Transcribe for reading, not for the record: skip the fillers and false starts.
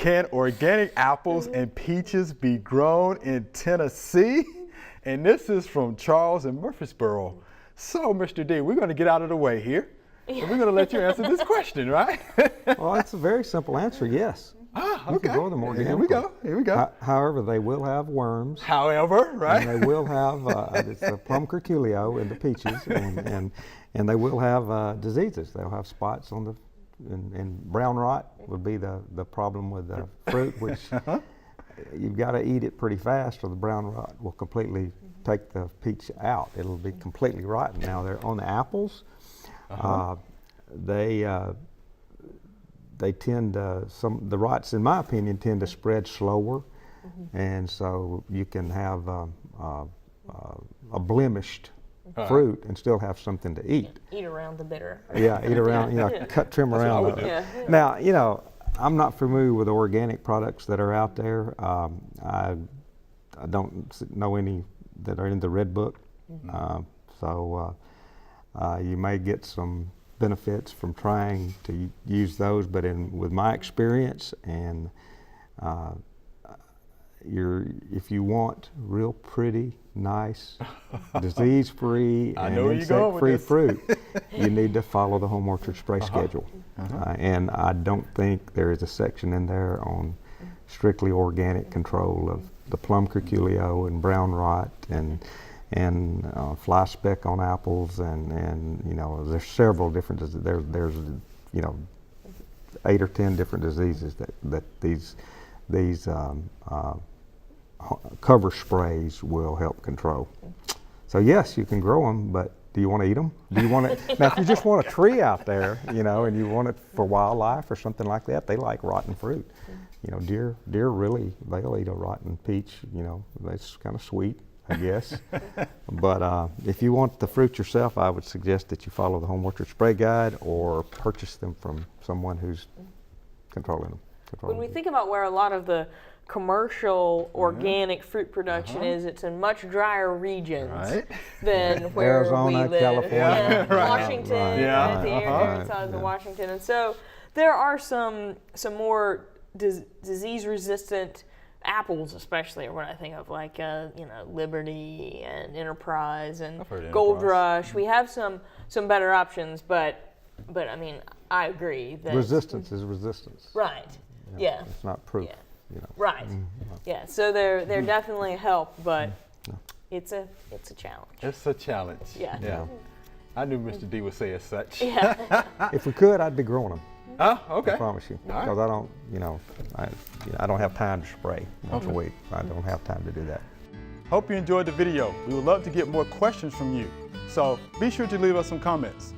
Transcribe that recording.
Can organic apples and peaches be grown in Tennessee? And this is from Charles in Murfreesboro. So, Mr. D, we're going to get out of the way here. And we're going to let you answer this question, right? Well, it's a very simple answer, yes. Ah, okay. You can grow them organically. Here we go, here we go. However, they will have worms. However, right? And they will have, it's the plum curculio in the peaches, and they will have diseases. They'll have spots on the, and brown rot would be the problem with the fruit, which you've got to eat it pretty fast or the brown rot will completely take the peach out. It'll be completely rotten. Now, they're on the apples. They tend to, the rots, in my opinion, tend to spread slower, and so you can have a blemished fruit and still have something to eat. Eat around the bitter. Yeah, eat around, trim around. Now, I'm not familiar with organic products that are out there. I don't know any that are in the Red Book, so you may get some benefits from trying to use those, but with my experience, and if you want real pretty, nice, disease-free and insect-free fruit, you need to follow the home orchard spray schedule. And I don't think there is a section in there on strictly organic control of the plum curculio and brown rot and fly speck on apples, and there's several different, there's 8 or 10 different diseases that these cover sprays will help control. So yes, you can grow them, but do you want to eat them? Do you want to? Now, if you just want a tree out there, and you want it for wildlife or something like that, they like rotten fruit. Deer really, they'll eat a rotten peach. It's kind of sweet, I guess. But if you want the fruit yourself, I would suggest that you follow the Home Orchard Spray Guide or purchase them from someone who's controlling them. When we think about where a lot of the commercial organic fruit production is, it's in much drier regions than where Arizona, we live. California, Washington, at the area sides of Washington, and so there are some more disease-resistant apples, especially, are what I think of, like Liberty and Enterprise and Gold Rush. We have some better options, but I mean, I agree that resistance is resistance. Right. Yeah. It's not proof. Yeah. Right. Yeah. So they're definitely a help, but it's a challenge. It's a challenge. Yeah. I knew Mr. D would say as such. Yeah. If we could, I'd be growing them. Oh, okay. I promise you, because I don't, I don't have time to spray once a week. I don't have time to do that. Hope you enjoyed the video. We would love to get more questions from you, so be sure to leave us some comments.